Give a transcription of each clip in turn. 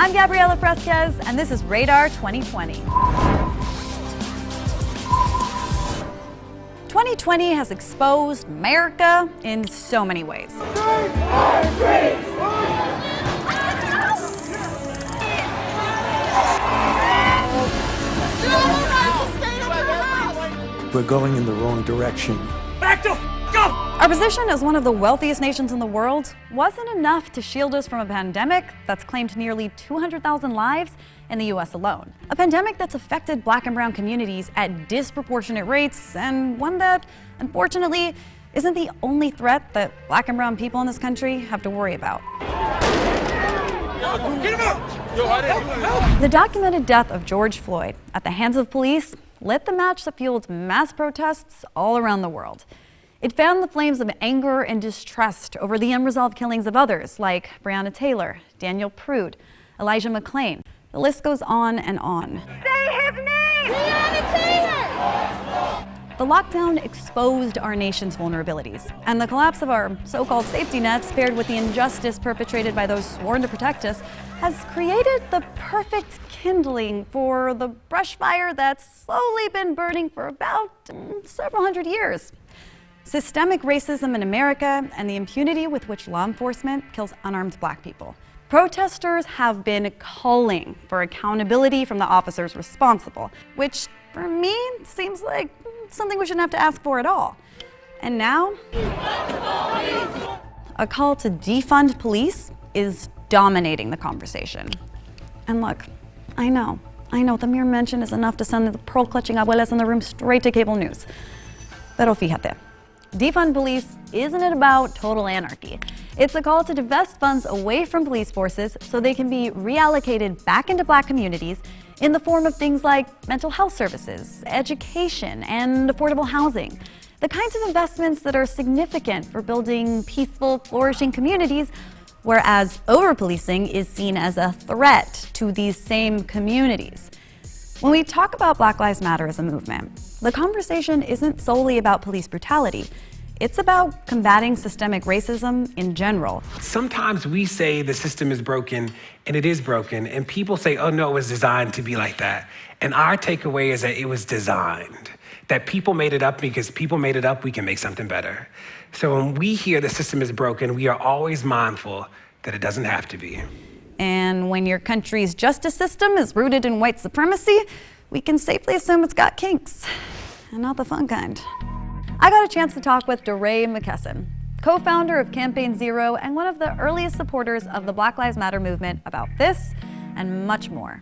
I'm Gabriela Fresquez, and this is Radar 2020. 2020 has exposed America in so many ways. We're going in the wrong direction. Back the f*** up! Our position as one of the wealthiest nations in the world wasn't enough to shield us from a pandemic that's claimed nearly 200,000 lives in the US alone. A pandemic that's affected Black and brown communities at disproportionate rates, and one that, unfortunately, isn't the only threat that Black and brown people in this country have to worry about. Get him out! The documented death of George Floyd at the hands of police lit the match that fueled mass protests all around the world. It fanned the flames of anger and distrust over the unresolved killings of others like Breonna Taylor, Daniel Prude, Elijah McClain. The list goes on and on. Say his name! Breonna Taylor! The lockdown exposed our nation's vulnerabilities, and the collapse of our so-called safety nets, paired with the injustice perpetrated by those sworn to protect us, has created the perfect kindling for the brush fire that's slowly been burning for about several hundred years. Systemic racism in America and the impunity with which law enforcement kills unarmed Black people. Protesters have been calling for accountability from the officers responsible, which for me seems like something we shouldn't have to ask for at all. And now, a call to defund police is dominating the conversation. And look, I know, the mere mention is enough to send the pearl-clutching abuelas in the room straight to cable news. Pero fíjate, defund police isn't it about total anarchy. It's a call to divest funds away from police forces so they can be reallocated back into Black communities in the form of things like mental health services, education, and affordable housing. The kinds of investments that are significant for building peaceful, flourishing communities, whereas over-policing is seen as a threat to these same communities. When we talk about Black Lives Matter as a movement, the conversation isn't solely about police brutality. It's about combating systemic racism in general. Sometimes we say the system is broken, and it is broken, and people say, oh no, it was designed to be like that. And our takeaway is that it was designed, that people made it up because people made it up, we can make something better. So when we hear the system is broken, we are always mindful that it doesn't have to be. And when your country's justice system is rooted in white supremacy, we can safely assume it's got kinks, and not the fun kind. I got a chance to talk with DeRay McKesson, co-founder of Campaign Zero and one of the earliest supporters of the Black Lives Matter movement, about this and much more.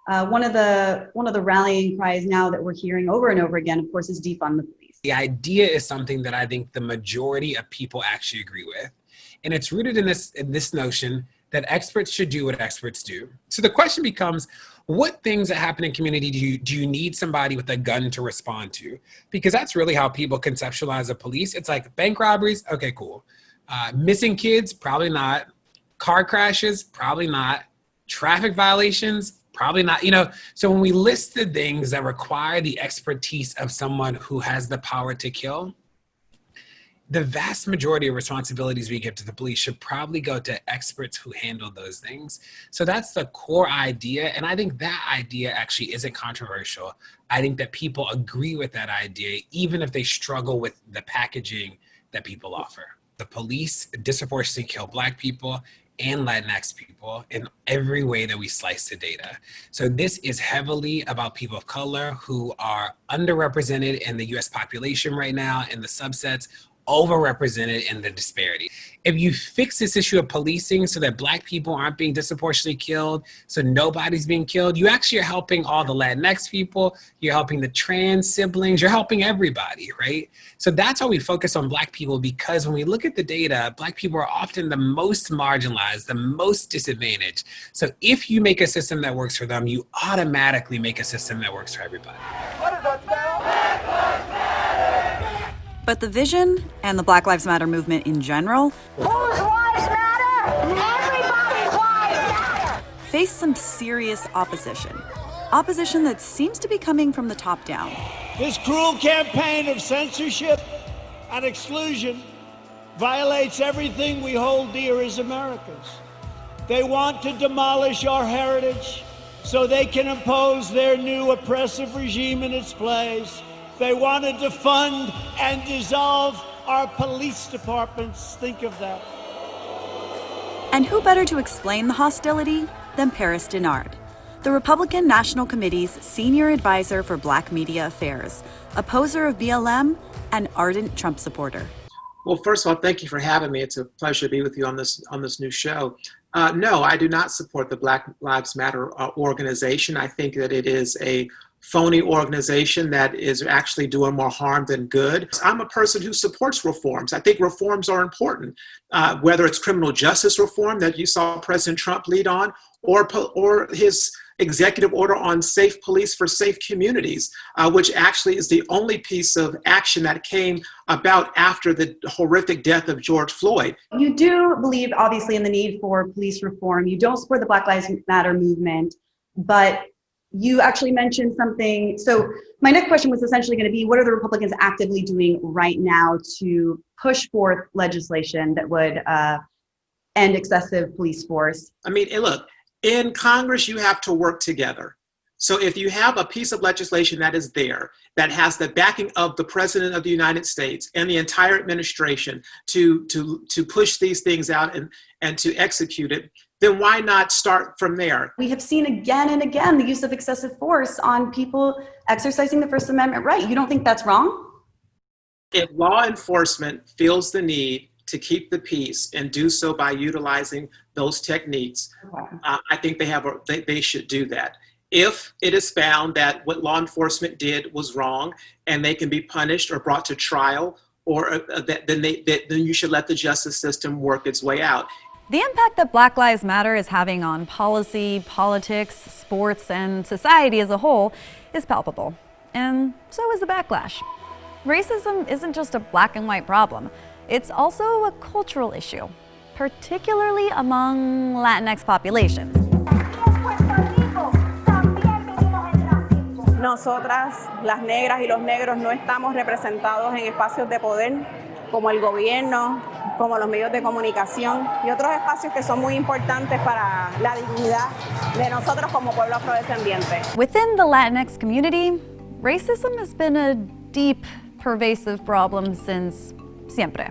One of the rallying cries now that we're hearing over and over again, of course, is defund the police. The idea is something that I think the majority of people actually agree with. And it's rooted in this notion that experts should do what experts do. So the question becomes, what things that happen in community do you need somebody with a gun to respond to? Because that's really how people conceptualize the police. It's like bank robberies, okay, cool. Missing kids, probably not. Car crashes, probably not. Traffic violations, probably not. So when we list the things that require the expertise of someone who has the power to kill, the vast majority of responsibilities we give to the police should probably go to experts who handle those things. So that's the core idea. And I think that idea actually isn't controversial. I think that people agree with that idea, even if they struggle with the packaging that people offer. The police disproportionately kill Black people and Latinx people in every way that we slice the data. So this is heavily about people of color who are underrepresented in the US population right now, in the subsets, overrepresented in the disparity. If you fix this issue of policing so that Black people aren't being disproportionately killed, so nobody's being killed, you actually are helping all the Latinx people, you're helping the trans siblings, you're helping everybody, right? So that's why we focus on Black people, because when we look at the data, Black people are often the most marginalized, the most disadvantaged. So if you make a system that works for them, you automatically make a system that works for everybody. But the vision and the Black Lives Matter movement in general Whose lives matter? Everybody's lives matter! face some serious opposition. Opposition that seems to be coming from the top down. This cruel campaign of censorship and exclusion violates everything we hold dear as Americans. They want to demolish our heritage so they can impose their new oppressive regime in its place. They want to defund and dissolve our police departments. Think of that. And who better to explain the hostility than Paris Denard, the Republican National Committee's senior advisor for Black media affairs, opposer of BLM, and ardent Trump supporter. Well, first of all, thank you for having me. It's a pleasure to be with you on this new show. No, I do not support the Black Lives Matter organization. I think that it is a phony organization that is actually doing more harm than good. I'm a person who supports reforms. I think reforms are important, whether it's criminal justice reform that you saw President Trump lead on, or his executive order on safe police for safe communities, which actually is the only piece of action that came about after the horrific death of George Floyd. You do believe, obviously, in the need for police reform. You don't support the Black Lives Matter movement, but you actually mentioned something. So my next question was essentially going to be, what are the Republicans actively doing right now to push forth legislation that would end excessive police force? I mean, look, in Congress, you have to work together. So if you have a piece of legislation that is there, that has the backing of the President of the United States and the entire administration to push these things out and to execute it, then why not start from there? We have seen again and again the use of excessive force on people exercising the First Amendment right. You don't think that's wrong? If law enforcement feels the need to keep the peace and do so by utilizing those techniques, I think they should do that. If it is found that what law enforcement did was wrong and they can be punished or brought to trial, or then you should let the justice system work its way out. The impact that Black Lives Matter is having on policy, politics, sports, and society as a whole is palpable. And so is the backlash. Racism isn't just a black and white problem. It's also a cultural issue, particularly among Latinx populations. Nosotras, las negras y los negros, no estamos representados en espacios de poder como el gobierno, como los medios de comunicación y otros espacios que son muy importantes para la dignidad de nosotros como pueblo afrodescendiente. Within the Latinx community, racism has been a deep, pervasive problem since siempre.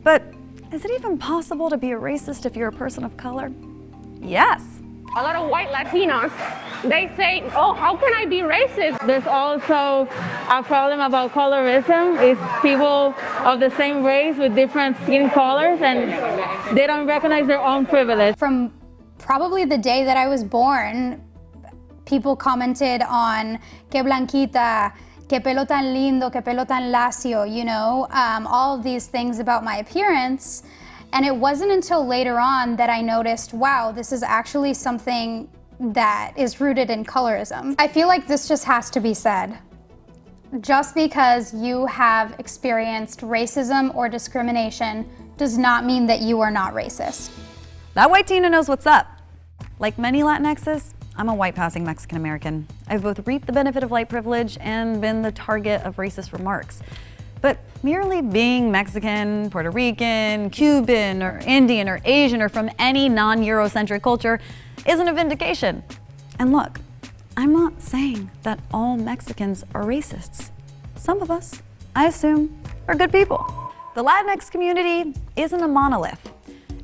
But is it even possible to be a racist if you're a person of color? Yes. A lot of white Latinos, they say, oh, how can I be racist? There's also a problem about colorism. It's people of the same race with different skin colors, and they don't recognize their own privilege. From probably the day that I was born, people commented on que blanquita, que pelo tan lindo, que pelo tan lacio, you know, all of these things about my appearance. And it wasn't until later on that I noticed, wow, this is actually something that is rooted in colorism. I feel like this just has to be said. Just because you have experienced racism or discrimination does not mean that you are not racist. That white Tina knows what's up. Like many Latinxes, I'm a white-passing Mexican American. I've both reaped the benefit of white privilege and been the target of racist remarks. But merely being Mexican, Puerto Rican, Cuban, or Indian, or Asian, or from any non-Eurocentric culture isn't a vindication. And look, I'm not saying that all Mexicans are racists. Some of us, I assume, are good people. The Latinx community isn't a monolith.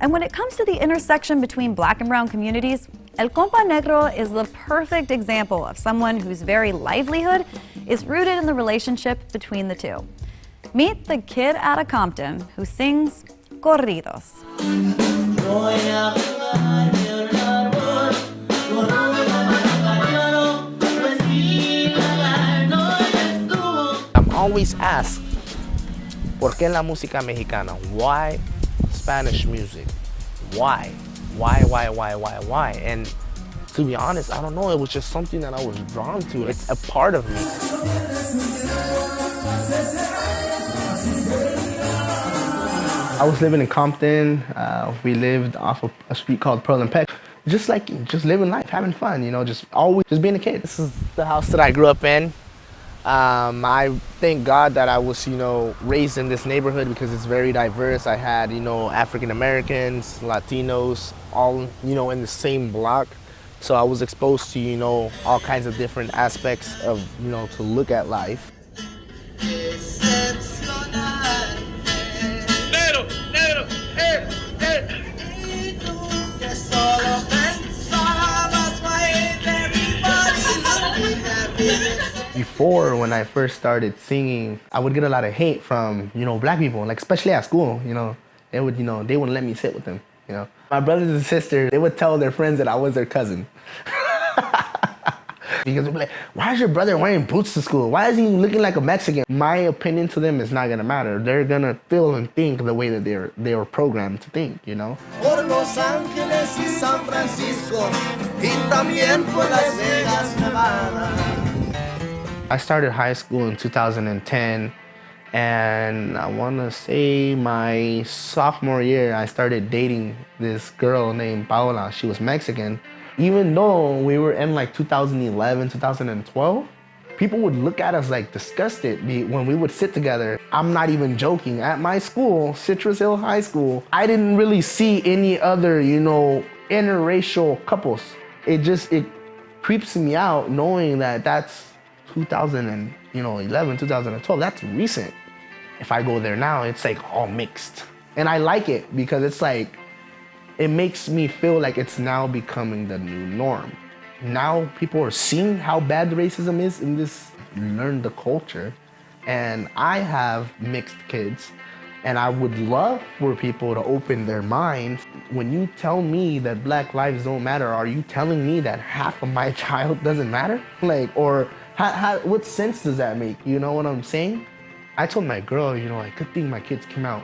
And when it comes to the intersection between black and brown communities, El Compa Negro is the perfect example of someone whose very livelihood is rooted in the relationship between the two. Meet the kid out of Compton who sings corridos. I'm always asked, ¿por qué la música mexicana? Why Spanish music? Why? Why? And to be honest, I don't know, it was just something that I was drawn to. It's a part of me. I was living in Compton. We lived off of a street called Pearl and Peck. Just living life, having fun, you know, just being a kid. This is the house that I grew up in. I thank God that I was, raised in this neighborhood because it's very diverse. I had, African Americans, Latinos, all, in the same block. So I was exposed to, all kinds of different aspects of, to look at life. Before, when I first started singing, I would get a lot of hate from, black people, like especially at school, they would, they wouldn't let me sit with them, My brothers and sisters, they would tell their friends that I was their cousin. Because they'd be like, why is your brother wearing boots to school? Why is he looking like a Mexican? My opinion to them is not gonna matter. They're gonna feel and think the way that they were programmed to think, Por Los Ángeles y San Francisco, y también por Las Vegas, Nevada. I started high school in 2010, and I wanna say my sophomore year, I started dating this girl named Paola. She was Mexican. Even though we were in like 2011, 2012, people would look at us like disgusted when we would sit together. I'm not even joking. At my school, Citrus Hill High School, I didn't really see any other, interracial couples. It creeps me out knowing that that's 2011, 2012, that's recent. If I go there now, it's like all mixed. And I like it because it's like, it makes me feel like it's now becoming the new norm. Now people are seeing how bad racism is in this, learn the culture. And I have mixed kids, and I would love for people to open their minds. When you tell me that Black lives don't matter, are you telling me that half of my child doesn't matter? Or what sense does that make? You know what I'm saying? I told my girl, I could think my kids came out,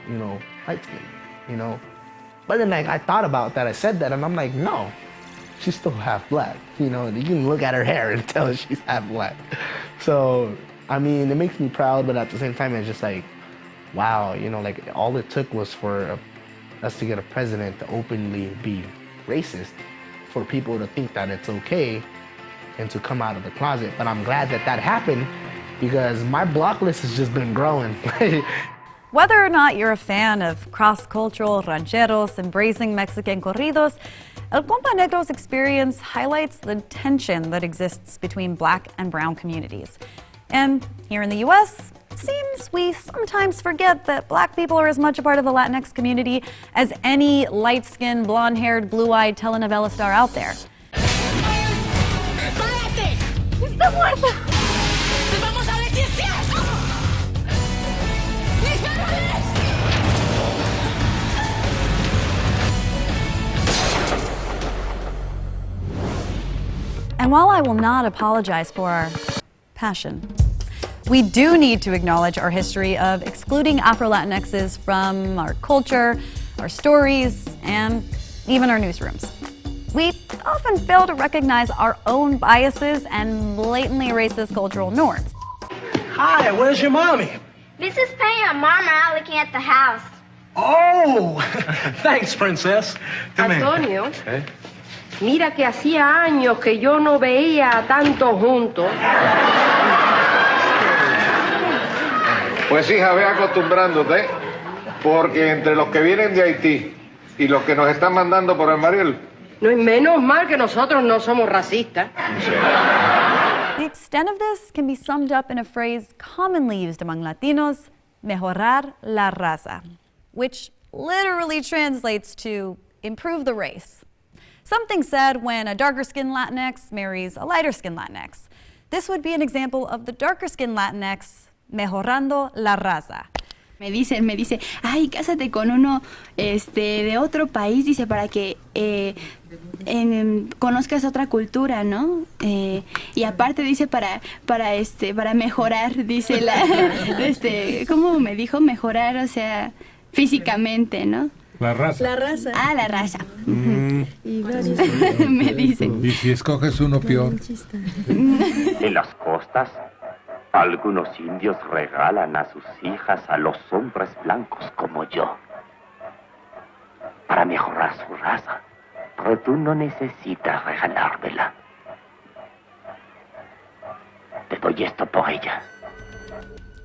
light skinned, But then I thought about that, I said that, and I'm like, no, she's still half black. You can look at her hair and tell she's half black. So, I mean, it makes me proud, but at the same time, it's just like, wow, all it took was for us to get a president to openly be racist, for people to think that it's okay and to come out of the closet. But I'm glad that happened because my block list has just been growing. Whether or not you're a fan of cross-cultural rancheros embracing Mexican corridos, El Compa Negro's experience highlights the tension that exists between Black and brown communities. And here in the US, it seems we sometimes forget that Black people are as much a part of the Latinx community as any light-skinned, blonde-haired, blue-eyed telenovela star out there. ¡Párate! ¡Está muerta! ¡Te vamos a denunciar! And while I will not apologize for our passion, we do need to acknowledge our history of excluding Afro-Latinxs from our culture, our stories, and even our newsrooms. We often fail to recognize our own biases and blatantly racist cultural norms. Hi, where's your mommy? This is Pam. Mom and I are looking at the house. Oh, thanks, princess. Come here. Antonio, mira que hacía años que yo no veía tanto juntos. Pues hija, ve acostumbrándote, porque entre los que vienen de Haití y los que nos están mandando por el Mariel. No, y menos mal que nosotros no somos racistas. The extent of this can be summed up in a phrase commonly used among Latinos, mejorar la raza, which literally translates to improve the race. Something said when a darker-skinned Latinx marries a lighter-skinned Latinx. This would be an example of the darker-skinned Latinx mejorando la raza. Me dice, ay, cásate con uno de otro país, dice, para que conozcas otra cultura, ¿no? Y aparte dice para mejorar, dice ¿cómo me dijo? Mejorar, o sea, físicamente, ¿no? La raza. La raza. Ah, la raza. Me dice. ¿Y si escoges uno peor? En las costas, algunos indios regalan a sus hijas a los hombres blancos como yo, para mejorar su raza. Pero tú no necesitas regalármela. te doy esto por ella.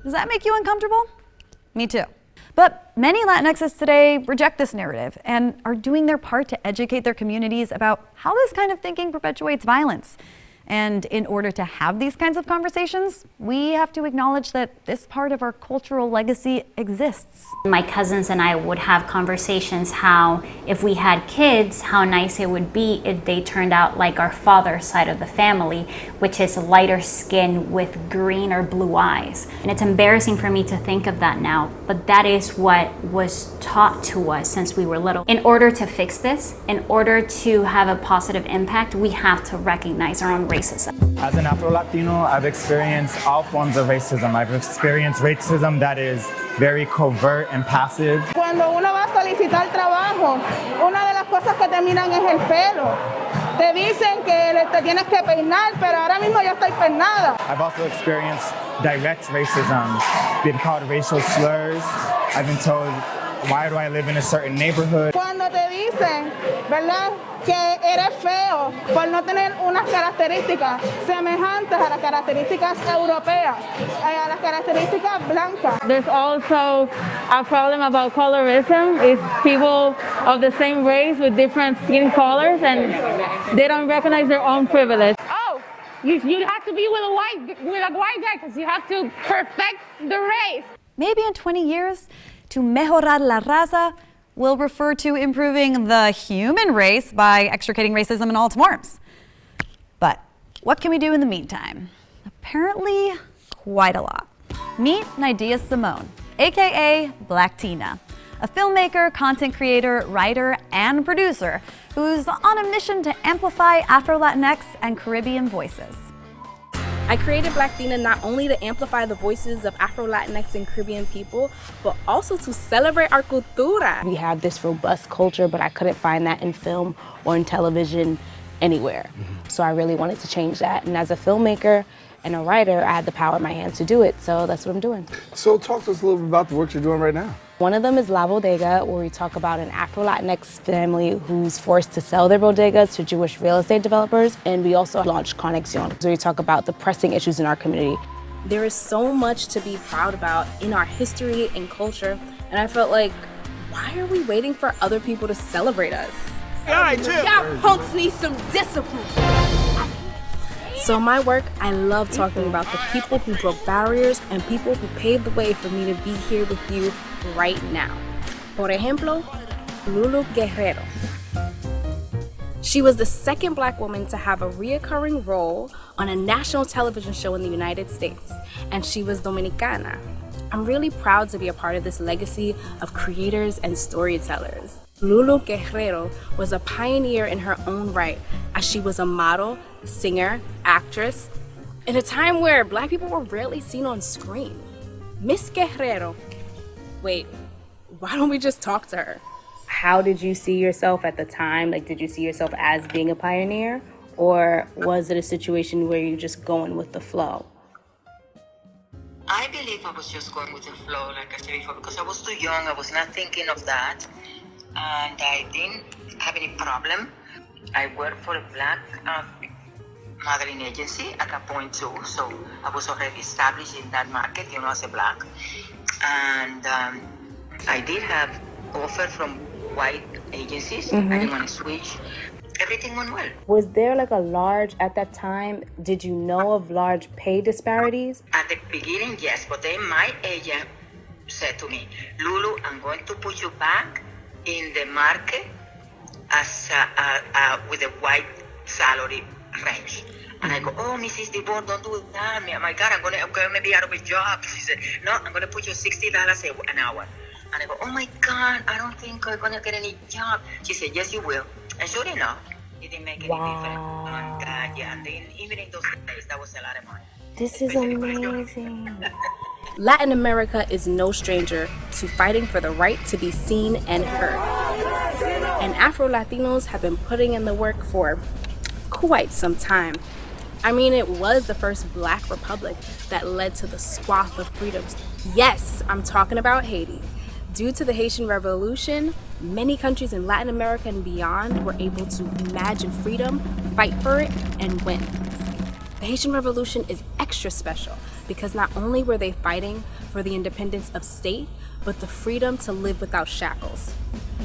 Does that make you uncomfortable? Me too. But many Latinxs today reject this narrative and are doing their part to educate their communities about how this kind of thinking perpetuates violence. And in order to have these kinds of conversations, we have to acknowledge that this part of our cultural legacy exists. My cousins and I would have conversations how if we had kids, how nice it would be if they turned out like our father's side of the family, which is lighter skin with green or blue eyes. And it's embarrassing for me to think of that now, but that is what was taught to us since we were little. In order to fix this, in order to have a positive impact, we have to recognize our own racism. As an Afro-Latino, I've experienced all forms of racism. I've experienced racism that is very covert and passive. Cuando uno va a solicitar trabajo, una de las cosas que te miran es el pelo. Te dicen que te tienes que peinar, pero ahora mismo yo estoy peinada. I've also experienced direct racism, been called racial slurs. I've been told, why do I live in a certain neighborhood? Cuando te dicen, ¿verdad?, que eres feo por no tener unas características semejantes a las características europeas, a las características blancas. There's also a problem about colorism. It's people of the same race with different skin colors, and they don't recognize their own privilege. Oh, you have to be with a white guy because you have to perfect the race. Maybe in 20 years, to mejorar la raza will refer to improving the human race by extricating racism in all its forms. But what can we do in the meantime? Apparently, quite a lot. Meet Nydia Simone, aka Black Tina, a filmmaker, content creator, writer, and producer who's on a mission to amplify Afro-Latinx and Caribbean voices. I created Black Tina not only to amplify the voices of Afro-Latinx and Caribbean people, but also to celebrate our cultura. We have this robust culture, but I couldn't find that in film or in television anywhere. So I really wanted to change that. And as a filmmaker and a writer, I had the power in my hands to do it. So that's what I'm doing. So talk to us a little bit about the work you're doing right now. One of them is La Bodega, where we talk about an Afro-Latinx family who's forced to sell their bodega to Jewish real estate developers. And we also launched Conexión, where we talk about the pressing issues in our community. There is so much to be proud about in our history and culture. And I felt like, why are we waiting for other people to celebrate us? All right, chill. Y'all punks need some discipline. So my work, I love talking about the people who broke barriers and people who paved the way for me to be here with you right now. Por ejemplo, Lulu Guerrero. She was the second Black woman to have a reoccurring role on a national television show in the United States, and she was Dominicana. I'm really proud to be a part of this legacy of creators and storytellers. Lulu Guerrero was a pioneer in her own right, as she was a model, singer, actress, in a time where Black people were rarely seen on screen. Miss Guerrero. Wait, why don't we just talk to her? How did you see yourself at the time? Like, did you see yourself as being a pioneer? Or was it a situation where you're just going with the flow? I believe I was just going with the flow, like I said before, because I was too young. I was not thinking of that. And I didn't have any problem. I worked for a Black modeling agency at that point too, so I was already established in that market, as a Black. And I did have offer from white agencies. I didn't want to switch. Everything went well. Was there like a large, at that time, did you know of large pay disparities? At the beginning, yes, but then my agent said to me, Lulu, I'm going to put you back in the market as with a white salary range. And I go, oh, Mrs. DeBoer, don't do that. My God, I'm gonna be out of a job. She said, no, I'm gonna put you $60 an hour. And I go, oh my God, I don't think I'm gonna get any job. She said, yes, you will. And sure enough, it didn't make any difference. Oh my God, yeah. And then even in those days, that was a lot of money. This is amazing. Latin America is no stranger to fighting for the right to be seen and heard. And Afro-Latinos have been putting in the work for quite some time. I mean, it was the first Black republic that led to the swath of freedoms. Yes, I'm talking about Haiti. Due to the Haitian Revolution, many countries in Latin America and beyond were able to imagine freedom, fight for it, and win. The Haitian Revolution is extra special because not only were they fighting for the independence of state, but the freedom to live without shackles.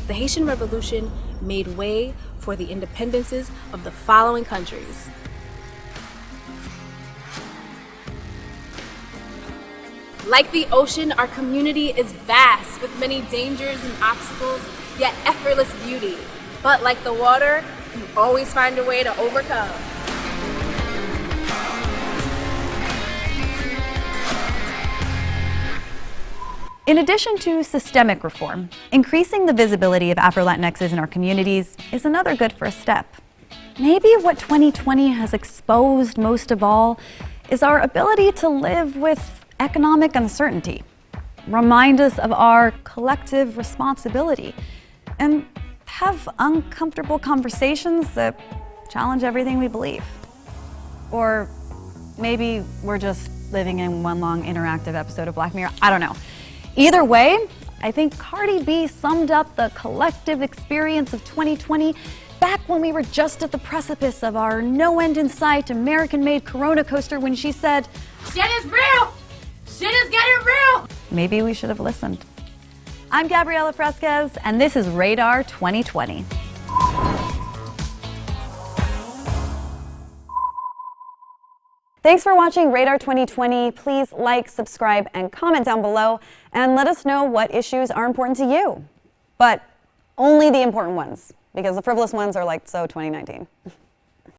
The Haitian Revolution made way for the independences of the following countries: like the ocean, our community is vast with many dangers and obstacles, yet effortless beauty. But like the water, you always find a way to overcome. In addition to systemic reform, increasing the visibility of Afro-Latinxs in our communities is another good first step. Maybe what 2020 has exposed most of all is our ability to live with economic uncertainty, remind us of our collective responsibility, and have uncomfortable conversations that challenge everything we believe. Or maybe we're just living in one long interactive episode of Black Mirror. I don't know. Either way, I think Cardi B summed up the collective experience of 2020 back when we were just at the precipice of our no end in sight American-made Corona coaster when she said, "Shit is real! Shit is getting real!" Maybe we should have listened. I'm Gabriela Fresquez, and this is Radar 2020. Thanks for watching Radar 2020. Please like, subscribe, and comment down below, and let us know what issues are important to you. But only the important ones, because the frivolous ones are like so 2019.